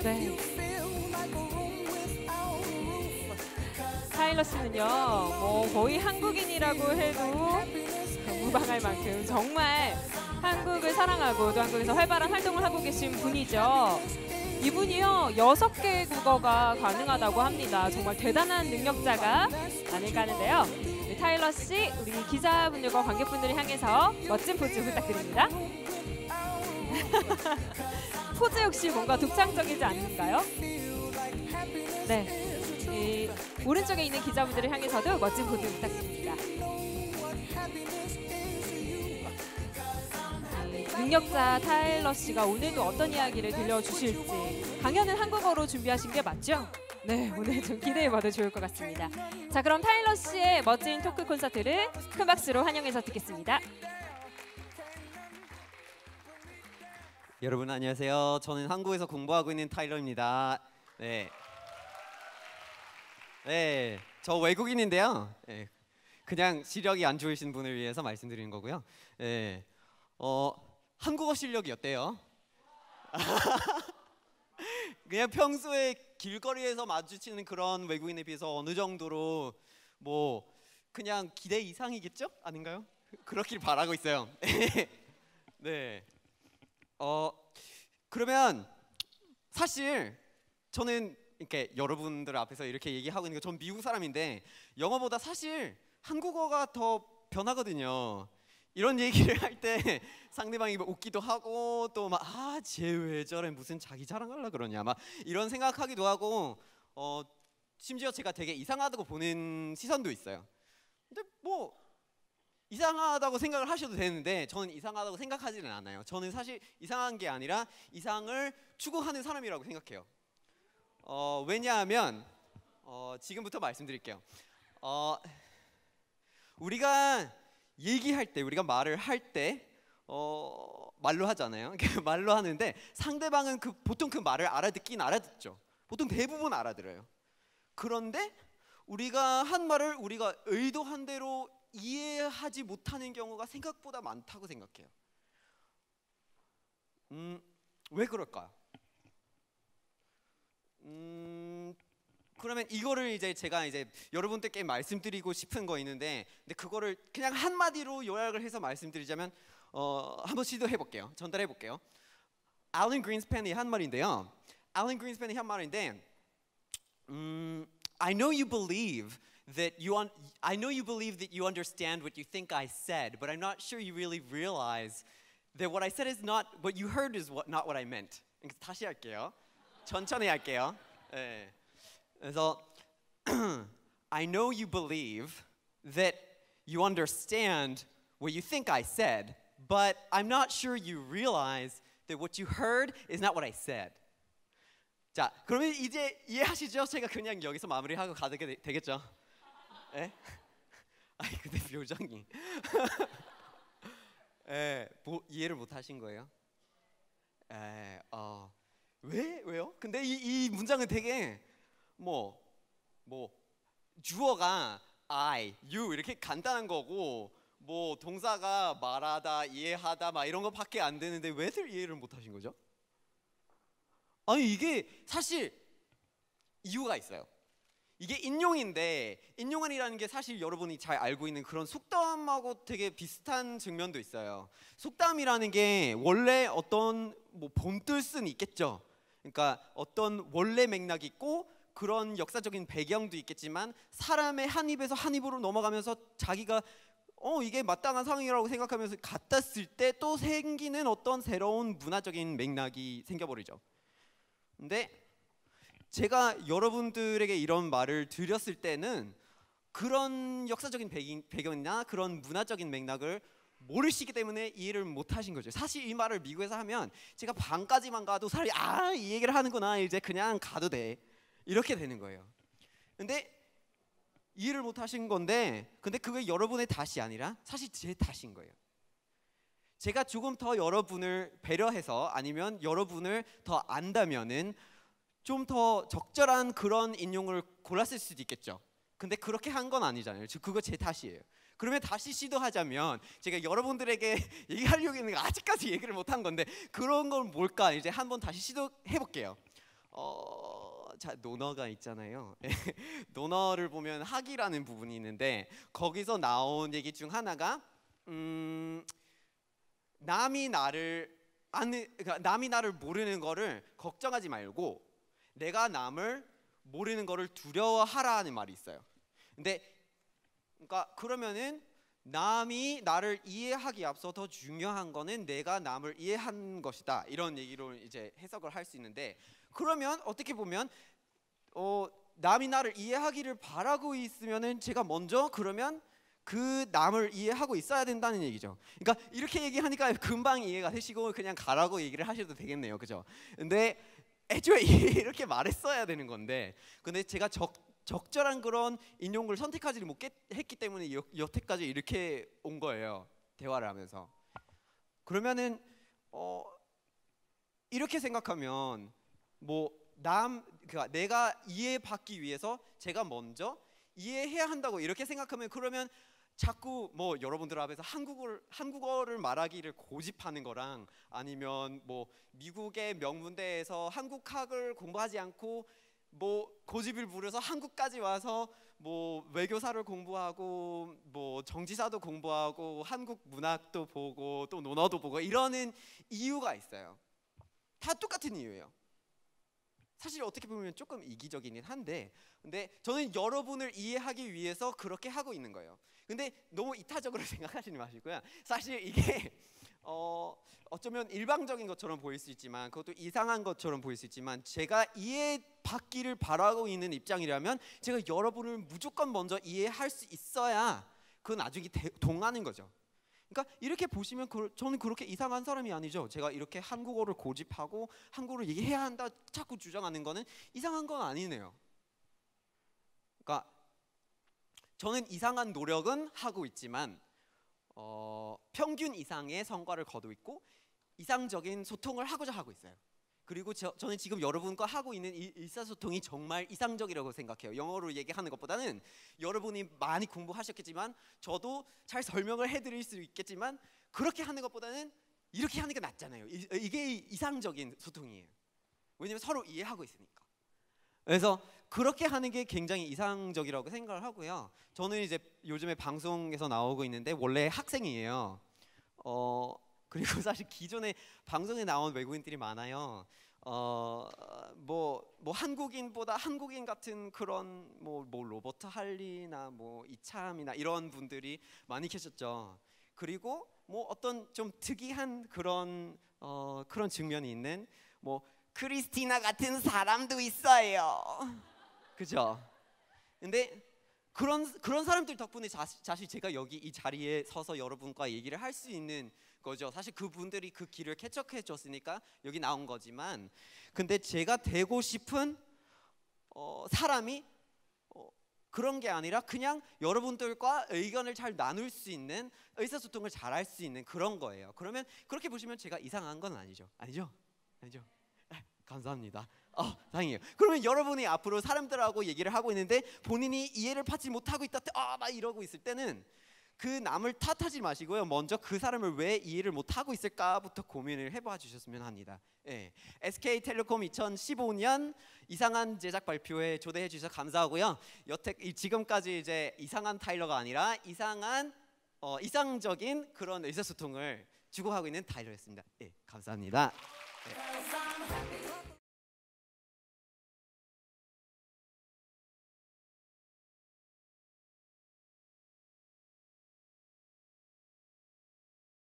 네. 타일러 씨는요, 뭐 거의 한국인이라고 해도 무방할 만큼 정말 한국을 사랑하고 또 한국에서 활발한 활동을 하고 계신 분이죠. 이분이요, 6개 국어가 가능하다고 합니다. 정말 대단한 능력자가 아닐까 하는데요. 네, 타일러 씨, 우리 기자분들과 관객분들을 향해서 멋진 포즈 부탁드립니다. 포즈 역시 뭔가 독창적이지 않는가요? 네. 이 오른쪽에 있는 기자분들을 향해서도 멋진 포즈 부탁드립니다. 능력자 타일러 씨가 오늘도 어떤 이야기를 들려주실지 강연은 한국어로 준비하신 게 맞죠? 네, 오늘 좀 기대해봐도 좋을 것 같습니다. 자, 그럼 타일러 씨의 멋진 토크 콘서트를 큰 박수로 환영해서 듣겠습니다. 여러분 안녕하세요. 저는 한국에서 공부하고 있는 타일러입니다. 네, 저 외국인인데요. 네, 그냥 시력이 안 좋으신 분을 위해서 말씀드리는 거고요. 네, 한국어 실력이 어때요? 그냥 평소에 길거리에서 마주치는 그런 외국인에 비해서 어느 정도로 뭐 그냥 기대 이상이겠죠? 아닌가요? 그렇길 바라고 있어요. 네. 그러면 사실 저는 이렇게 여러분들 앞에서 이렇게 얘기하고 있는 게 전 미국 사람인데 영어보다 사실 한국어가 더 변하거든요. 이런 얘기를 할 때 상대방이 웃기도 하고 또 막 쟤 왜 저래 무슨 자기 자랑하려 그러냐 막 이런 생각하기도 하고 심지어 제가 되게 이상하다고 보는 시선도 있어요. 근데 뭐 이상하다고 생각을 하셔도 되는데 저는 이상하다고 생각하지는 않아요. 저는 사실 이상한 게 아니라 이상을 추구하는 사람이라고 생각해요. 왜냐하면 지금부터 말씀드릴게요. 우리가 얘기할 때, 우리가 말을 할 때 말로 하잖아요. 말로 하는데 상대방은 보통 그 말을 알아듣긴 알아듣죠. 보통 대부분 알아들어요. 그런데 우리가 한 말을 우리가 의도한 대로 이해하지 못하는 경우가 생각보다 많다고 생각해요. 왜 그럴까요? 그러면 이거를 제가 여러분들께 말씀드리고 싶은 거 있는데, 근데 그거를 그냥 한마디로 요약을 해서 말씀드리자면 한번 시도해 볼게요. 전달해 볼게요. 앨런 그린스팬이 한 말인데요. 앨런 그린스팬이 한 말인데, I know you believe that you understand what you think I said, but I'm not sure you really realize that what I said is not what you heard is not what I meant. 다시 할게요. 천천히 할게요. 네. 그래서 I know you believe that you understand what you think I said, but I'm not sure you realize that what you heard is not what I said. 자, 그러면 이제 이해하시죠? 제가 그냥 여기서 마무리하고 가도 되겠죠? 예? 아니 근데 표정이 뭐 이해를 못 하신 거예요? 왜요? 근데 이 문장은 되게 뭐 주어가 I, you 이렇게 간단한 거고 뭐 동사가 말하다, 이해하다 막 이런 거밖에 안 되는데 왜들 이해를 못 하신 거죠? 아니 이게 사실 이유가 있어요. 이게 인용인데 인용안이라는 게 사실 여러분이 잘 알고 있는 그런 속담하고 되게 비슷한 측면도 있어요. 속담이라는 게 원래 어떤 뭐 본뜻은 있겠죠. 그러니까 어떤 원래 맥락이 있고 그런 역사적인 배경도 있겠지만 사람의 한 입에서 한 입으로 넘어가면서 자기가 이게 마땅한 상황이라고 생각하면서 갖다 쓸 때 또 생기는 어떤 새로운 문화적인 맥락이 생겨버리죠. 근데 제가 여러분들에게 이런 말을 드렸을 때는 그런 역사적인 배경이나 그런 문화적인 맥락을 모르시기 때문에 이해를 못 하신 거죠. 사실 이 말을 미국에서 하면 제가 반까지만 가도 사람이 이 얘기를 하는구나, 이제 그냥 가도 돼, 이렇게 되는 거예요. 근데 이해를 못 하신 건데, 근데 그게 여러분의 탓이 아니라 사실 제 탓인 거예요. 제가 조금 더 여러분을 배려해서 아니면 여러분을 더 안다면은 좀 더 적절한 그런 인용을 골랐을 수도 있겠죠. 근데 그렇게 한 건 아니잖아요. 그거 제 탓이에요. 그러면 다시 시도하자면 제가 여러분들에게 얘기하려고 했는 거 아직까지 얘기를 못한 건데 그런 건 뭘까? 이제 한번 다시 시도해 볼게요. 자, 논어가 있잖아요. 논어를 보면 학이라는 부분이 있는데 거기서 나온 얘기 중 하나가 그러니까 남이 나를 모르는 거를 걱정하지 말고 내가 남을 모르는 거를 두려워하라는 말이 있어요. 근데 그러니까 그러면은 남이 나를 이해하기 앞서 더 중요한 거는 내가 남을 이해한 것이다. 이런 얘기로 이제 해석을 할 수 있는데 그러면 어떻게 보면 남이 나를 이해하기를 바라고 있으면은 제가 먼저 그러면 그 남을 이해하고 있어야 된다는 얘기죠. 그러니까 이렇게 얘기하니까 금방 이해가 되시고 그냥 가라고 얘기를 하셔도 되겠네요, 그죠? 근데 애초에 이렇게 말했어야 되는 건데, 근데 제가 적절한 그런 인용을 선택하지 못했기 때문에 여태까지 이렇게 온 거예요. 대화를 하면서. 그러면은 이렇게 생각하면 그러니까 내가 이해받기 위해서 제가 먼저 이해해야 한다고 이렇게 생각하면 그러면 자꾸 여러분들 앞에서 한국어를 말하기를 고집하는 거랑 아니면 미국의 명문대에서 한국학을 공부하지 않고 고집을 부려서 한국까지 와서 외교사를 공부하고 정치사도 공부하고 한국 문학도 보고 또 논어도 보고 이러는 이유가 있어요. 다 똑같은 이유예요. 사실 어떻게 보면 조금 이기적이긴 한데 근데 저는 여러분을 이해하기 위해서 그렇게 하고 있는 거예요. 근데 너무 이타적으로 생각하시지 마시고요. 사실 이게 어쩌면 일방적인 것처럼 보일 수 있지만 그것도 이상한 것처럼 보일 수 있지만 제가 이해받기를 바라고 있는 입장이라면 제가 여러분을 무조건 먼저 이해할 수 있어야 그 나중에 동하는 거죠. 그러니까 이렇게 보시면 저는 그렇게 이상한 사람이 아니죠. 제가 이렇게 한국어를 고집하고 한국어를 얘기해야 한다 자꾸 주장하는 거는 이상한 건 아니네요. 그러니까 저는 이상한 노력은 하고 있지만 평균 이상의 성과를 거두고 있고 이상적인 소통을 하고자 하고 있어요. 그리고 저는 지금 여러분과 하고 있는 일사소통이 정말 이상적이라고 생각해요. 영어로 얘기하는 것보다는 여러분이 많이 공부하셨겠지만 저도 잘 설명을 해드릴 수 있겠지만 그렇게 하는 것보다는 이렇게 하는 게 낫잖아요. 이게 이상적인 소통이에요. 왜냐면 서로 이해하고 있으니까. 그래서 그렇게 하는 게 굉장히 이상적이라고 생각을 하고요. 저는 이제 요즘에 방송에서 나오고 있는데 원래 학생이에요. 그리고 사실 기존에 방송에 나온 외국인들이 많아요. 한국인보다 한국인 같은 그런 로버트 할리나 이참이나 이런 분들이 많이 계셨죠. 그리고 어떤 좀 특이한 그런 측면이 있는 크리스티나 같은 사람도 있어요. 그죠? 근데 그런 사람들 덕분에 사실 제가 여기 이 자리에 서서 여러분과 얘기를 할 수 있는 거죠. 사실 그분들이 그 길을 개척해 줬으니까 여기 나온 거지만 근데 제가 되고 싶은 사람이 그런 게 아니라 그냥 여러분들과 의견을 잘 나눌 수 있는 의사소통을 잘 할 수 있는 그런 거예요. 그러면 그렇게 보시면 제가 이상한 건 아니죠. 아니죠? 감사합니다. 다행이에요. 그러면 여러분이 앞으로 사람들하고 얘기를 하고 있는데 본인이 이해를 받지 못하고 있다 막 이러고 있을 때는 그 남을 탓하지 마시고요. 먼저 그 사람을 왜 이해를 못하고 있을까부터 고민을 해봐 주셨으면 합니다. SK텔레콤 2015년 이상한 제작 발표회 초대해 주셔서 감사하고요. 지금까지 이제 이상한 타일러가 아니라 이상적인 그런 의사소통을 추구하고 있는 타일러였습니다. 감사합니다.